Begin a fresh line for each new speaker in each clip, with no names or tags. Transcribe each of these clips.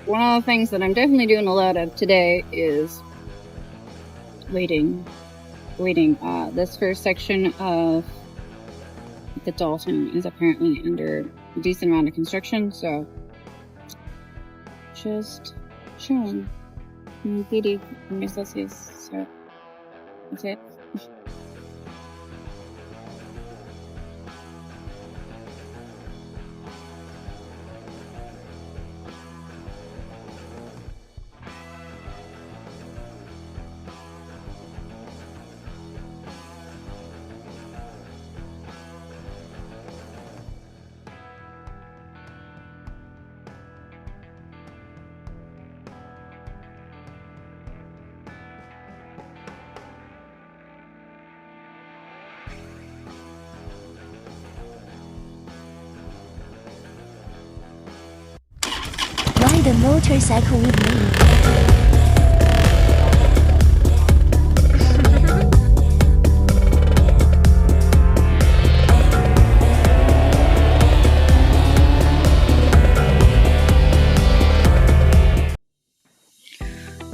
one of the things that I'm definitely doing a lot of today is waiting. This first section of the Dalton is apparently under a decent amount of construction, so just chilling. PD, Celsius, so that's it.
Ride a motorcycle with me.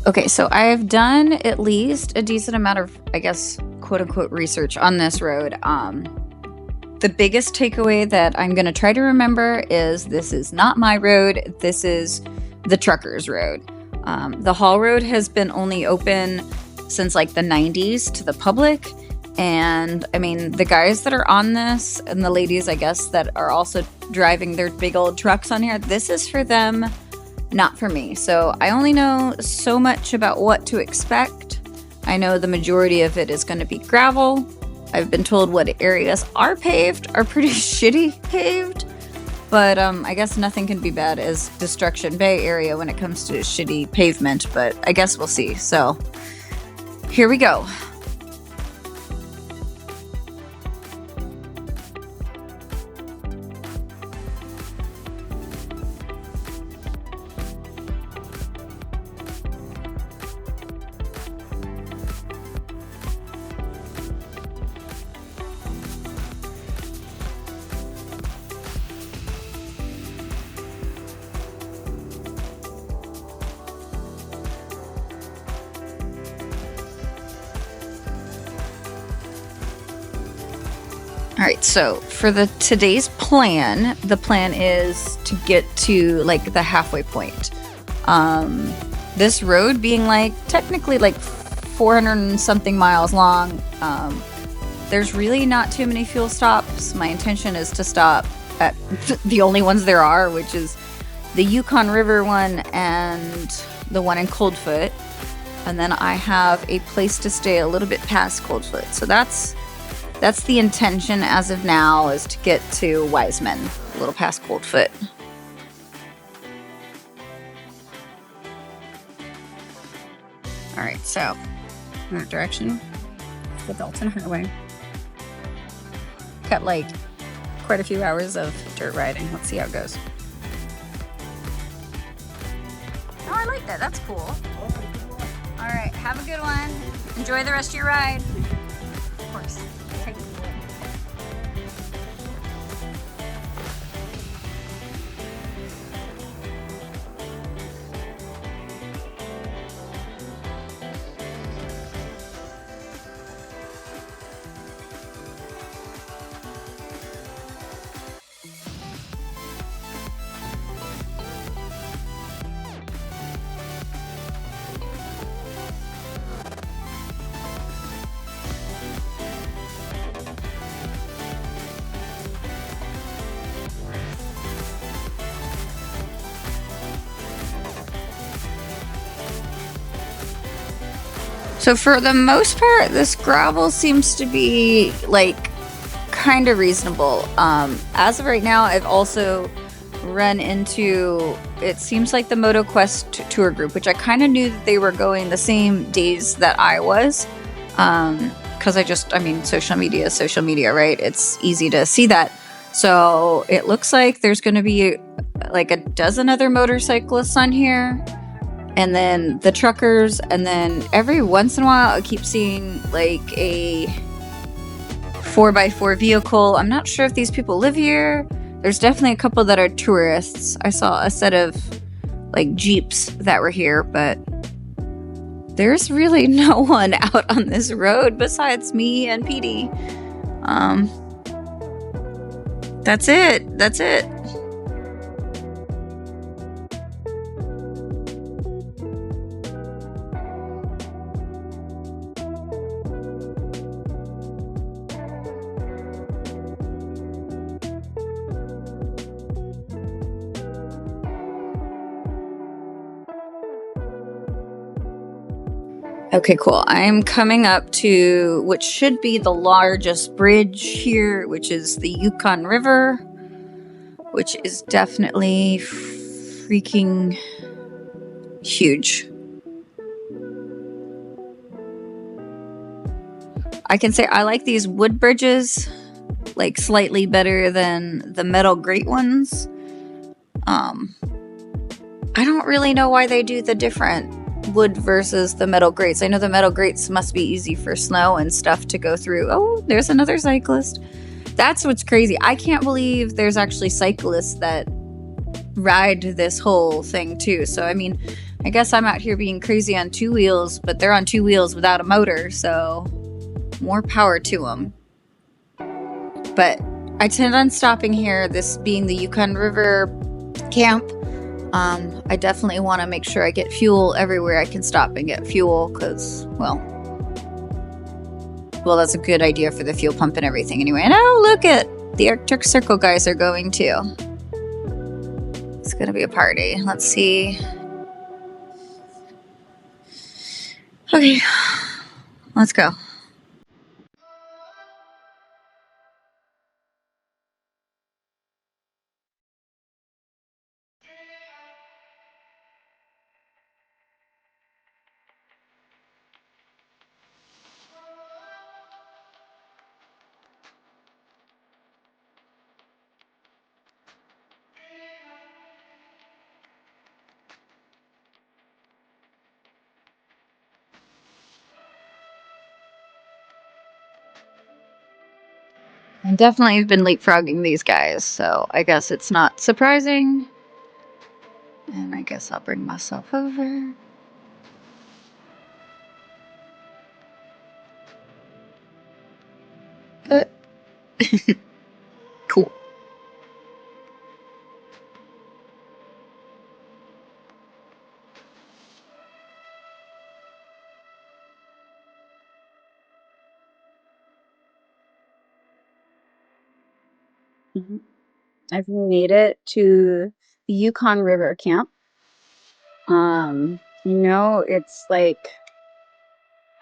Okay, so I've done at least a decent amount of, I guess, quote-unquote research on this road. The biggest takeaway that I'm going to try to remember is this is not my road. This is the truckers' road. The haul road has been only open since like the 90s to the public. And I mean, the guys that are on this and the ladies, I guess, that are also driving their big old trucks on here, this is for them, not for me. So I only know so much about what to expect. I know the majority of it is going to be gravel. I've been told what areas are paved are pretty shitty paved, but I guess nothing can be bad as Destruction Bay area when it comes to shitty pavement, but I guess we'll see. So here we go. All right, so for today's plan, the plan is to get to like the halfway point. This road being like technically like 400 and something miles long. There's really not too many fuel stops. My intention is to stop at the only ones there are, which is the Yukon River one and the one in Coldfoot. And then I have a place to stay a little bit past Coldfoot. So that's the intention as of now, is to get to Wiseman, a little past Coldfoot. Alright, so in that direction, the Dalton Highway. Got like quite a few hours of dirt riding. Let's see how it goes. Oh, I like that. That's cool. Alright, have a good one. Enjoy the rest of your ride. Of course. Take it away. So for the most part, this gravel seems to be like kind of reasonable. As of right now, I've also run into, it seems like the MotoQuest tour group, which I kind of knew that they were going the same days that I was. Because social media, right? It's easy to see that. So it looks like there's going to be like a dozen other motorcyclists on here. And then the truckers, and then every once in a while I keep seeing like a 4x4 vehicle. I'm not sure if these people live here. There's definitely a couple that are tourists. I saw a set of like Jeeps that were here, but there's really no one out on this road besides me and Petey. That's it. That's it. Okay, cool. I'm coming up to what should be the largest bridge here, which is the Yukon River, which is definitely freaking huge. I can say I like these wood bridges like slightly better than the metal grate ones. I don't really know why they do the different wood versus the metal grates. I know the metal grates must be easy for snow and stuff to go through. Oh, there's another cyclist. That's what's crazy. I can't believe there's actually cyclists that ride this whole thing too. So, I mean, I guess I'm out here being crazy on two wheels, but they're on two wheels without a motor, so more power to them. But I intend on stopping here, this being the Yukon River camp. I definitely want to make sure I get fuel everywhere I can stop and get fuel, because, well, that's a good idea for the fuel pump and everything anyway. And oh, look at the Arctic Circle guys are going too. It's gonna be a party. Let's see. Okay, let's go. I definitely have been leapfrogging these guys, so I guess it's not surprising. And I guess I'll bring myself over. Cool. I've made it to the Yukon River camp. It's like,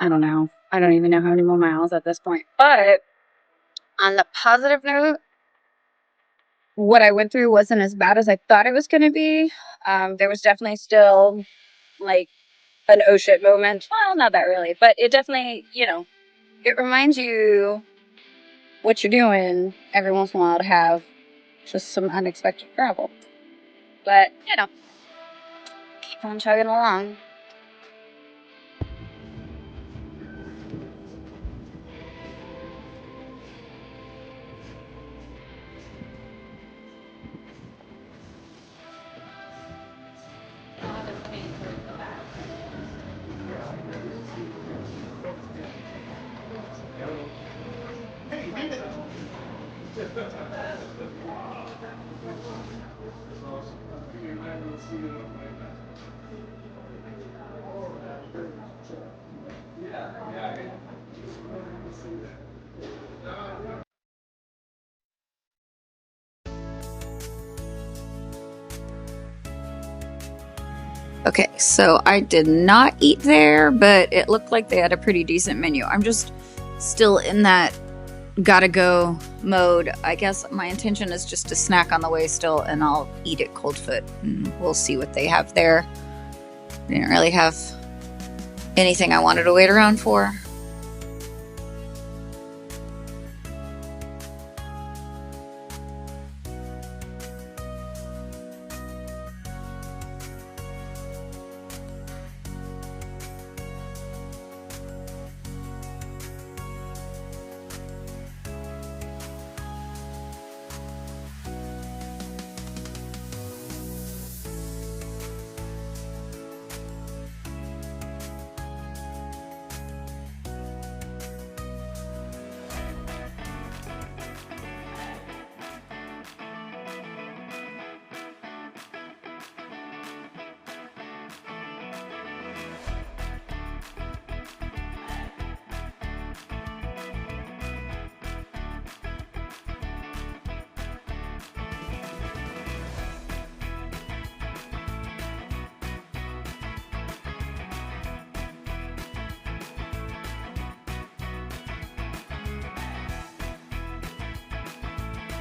I don't know. I don't even know how many more miles at this point. But on the positive note, what I went through wasn't as bad as I thought it was going to be. There was definitely still like an oh shit moment. Well, not that really, but it definitely, it reminds you what you're doing every once in a while to have just some unexpected travel. But, keep on chugging along. Okay, so I did not eat there, but it looked like they had a pretty decent menu. I'm just still in that gotta go mode. I guess my intention is just to snack on the way still, and I'll eat at Coldfoot, and we'll see what they have there. They didn't really have anything I wanted to wait around for.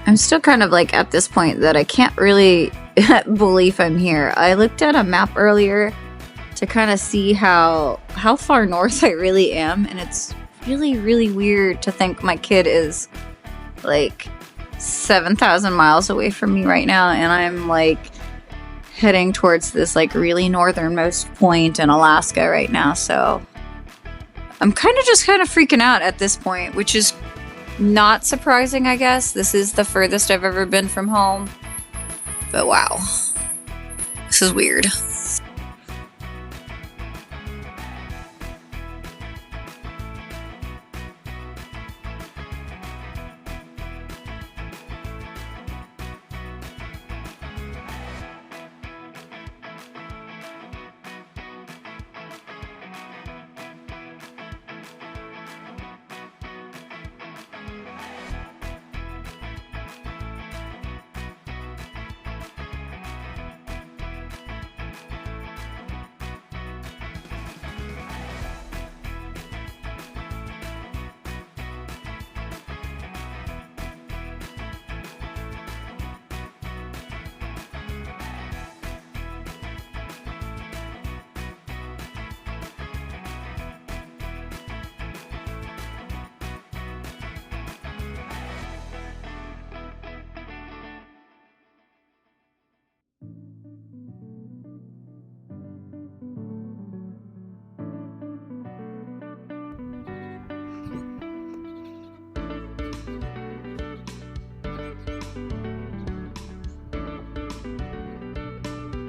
I'm still kind of like at this point that I can't really believe I'm here. I looked at a map earlier to kind of see how far north I really am, and it's really, really weird to think my kid is like 7,000 miles away from me right now, and I'm like heading towards this like really northernmost point in Alaska right now. So I'm kind of freaking out at this point, which is not surprising, I guess. This is the furthest I've ever been from home. But wow, this is weird.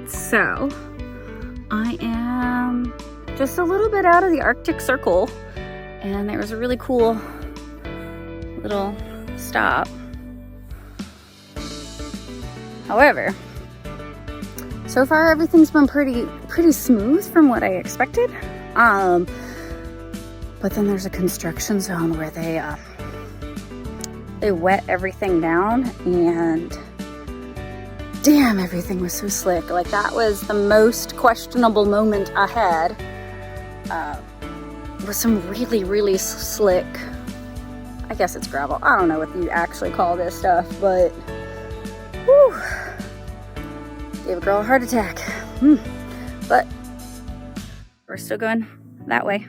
So, I am just a little bit out of the Arctic Circle, and there was a really cool little stop. However, so far everything's been pretty smooth from what I expected. But then there's a construction zone where they wet everything down, and damn, everything was so slick. Like, that was the most questionable moment I had. With some really, really slick, I guess it's gravel. I don't know what you actually call this stuff, but whew, gave a girl a heart attack. But we're still going that way.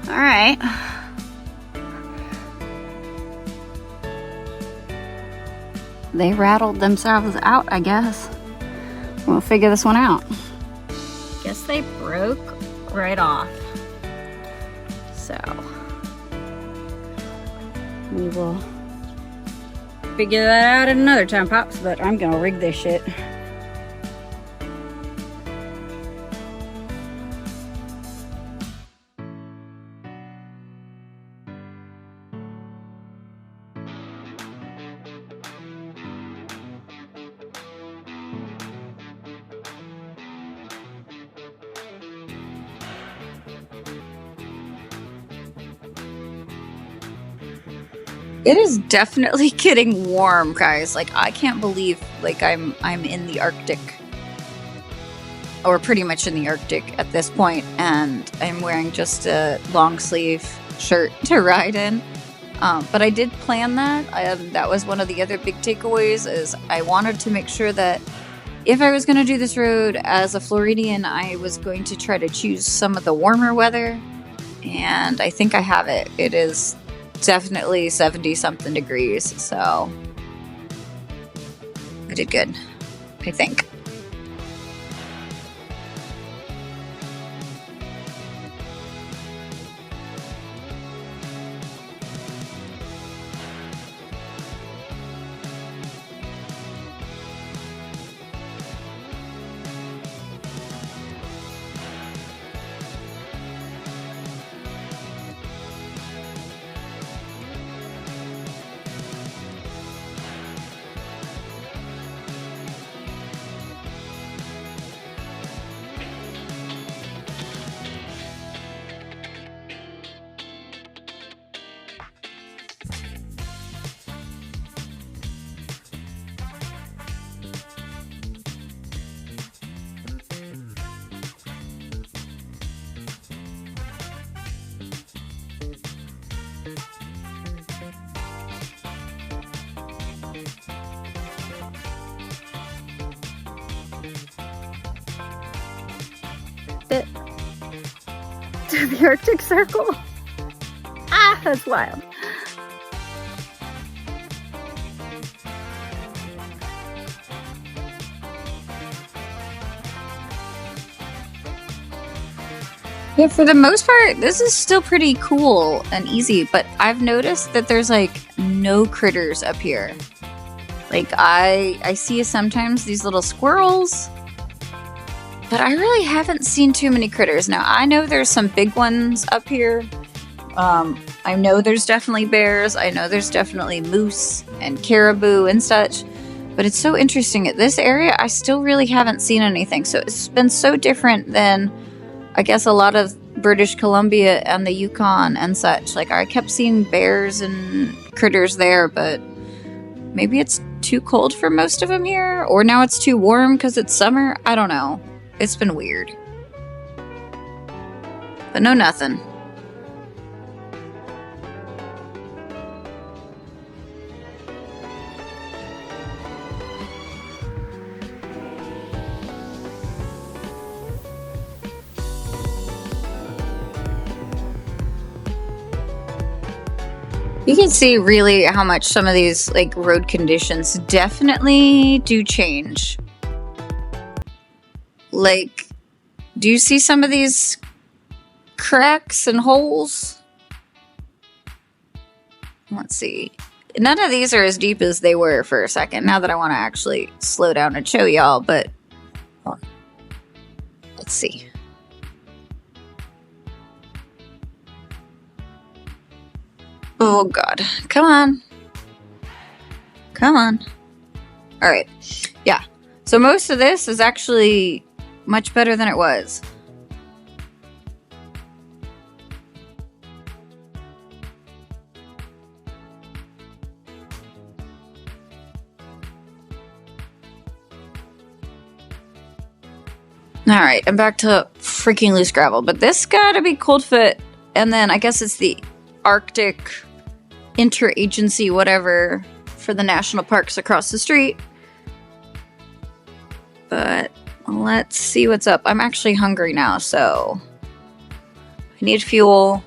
All right. They rattled themselves out, I guess. We'll figure this one out. Guess they broke right off. So we will figure that out at another time, Pops, but I'm gonna rig this shit. It is definitely getting warm, guys. Like, I can't believe like I'm in the Arctic, or pretty much in the Arctic at this point, and I'm wearing just a long sleeve shirt to ride in. But I did plan that. That was one of the other big takeaways, is I wanted to make sure that if I was going to do this road as a Floridian, I was going to try to choose some of the warmer weather, and I think I have it. It is definitely 70 something degrees, so I did good, I think.
the Arctic Circle. Ah, that's wild.
Yeah, for the most part, this is still pretty cool and easy, but I've noticed that there's like no critters up here. Like I see sometimes these little squirrels, but I really haven't seen too many critters. Now, I know there's some big ones up here. I know there's definitely bears. I know there's definitely moose and caribou and such. But it's so interesting. At this area, I still really haven't seen anything. So it's been so different than, I guess, a lot of British Columbia and the Yukon and such. Like, I kept seeing bears and critters there, but maybe it's too cold for most of them here. Or now it's too warm because it's summer. I don't know. It's been weird. But no nothing. You can see really how much some of these like road conditions definitely do change. Like, do you see some of these cracks and holes? Let's see. None of these are as deep as they were for a second, now that I want to actually slow down and show y'all, but let's see. Oh god. Come on. Come on. Alright. Yeah. So most of this is actually much better than it was. Alright, I'm back to freaking loose gravel. But this gotta be Coldfoot. And then I guess it's the Arctic interagency whatever for the national parks across the street. But let's see what's up. I'm actually hungry now, so I need fuel.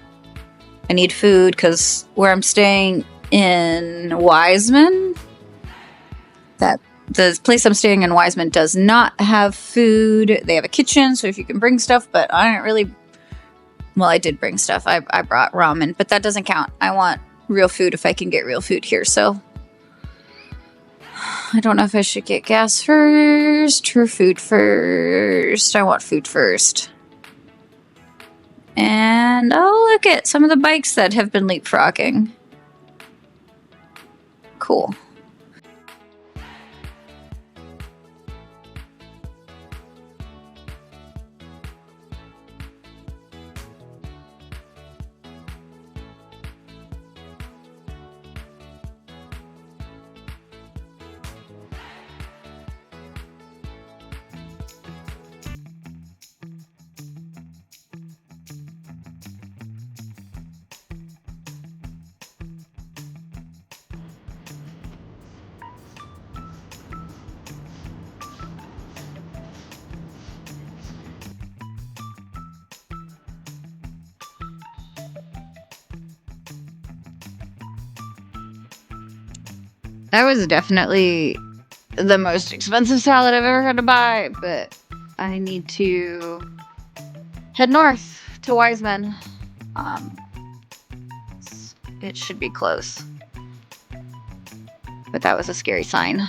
I need food because where I'm staying in Wiseman, that the place I'm staying in Wiseman does not have food. They have a kitchen, so if you can bring stuff, but I didn't really. Well, I did bring stuff. I brought ramen, but that doesn't count. I want real food if I can get real food here, so I don't know if I should get gas first or food first. I want food first. And oh, look at some of the bikes that have been leapfrogging. Cool. That was definitely the most expensive salad I've ever had to buy, but I need to head north to Wiseman. It should be close. But that was a scary sign.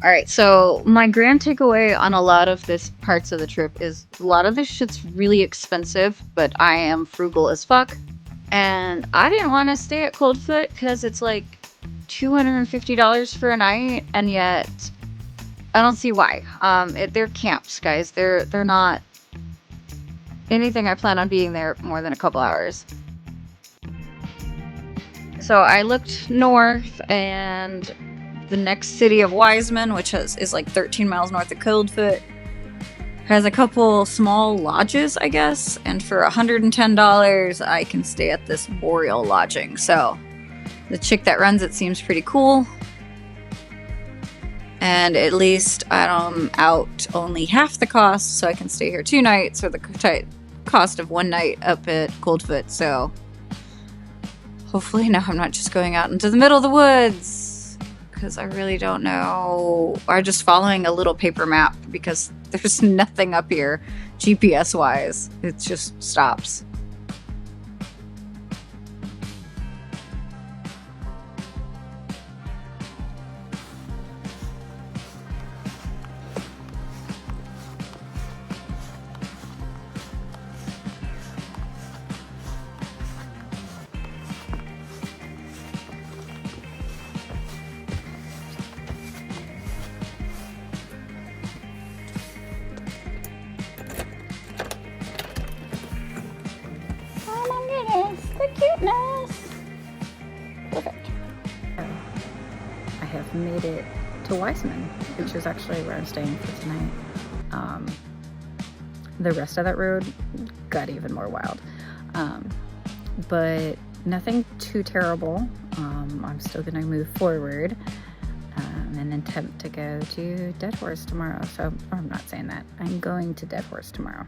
All right, so my grand takeaway on a lot of this parts of the trip is a lot of this shit's really expensive, but I am frugal as fuck. And I didn't want to stay at Coldfoot because it's like $250 for a night, and yet I don't see why. They're camps, guys. They're not anything I plan on being there more than a couple hours. So I looked north, and the next city of Wiseman, which is like 13 miles north of Coldfoot, has a couple small lodges, I guess. And for $110, I can stay at this Boreal lodging. So the chick that runs it seems pretty cool. And at least I'm out only half the cost, so I can stay here 2 nights, or the cost of 1 night up at Coldfoot. So hopefully now I'm not just going out into the middle of the woods, because I really don't know. Or just following a little paper map, because there's nothing up here GPS wise. It just stops. The cuteness. Perfect. I have made it to Wiseman, which is actually where I'm staying for tonight. The rest of that road got even more wild, but nothing too terrible. I'm still gonna move forward and attempt to go to Dead Horse tomorrow. So I'm not saying that. I'm going to Dead Horse tomorrow.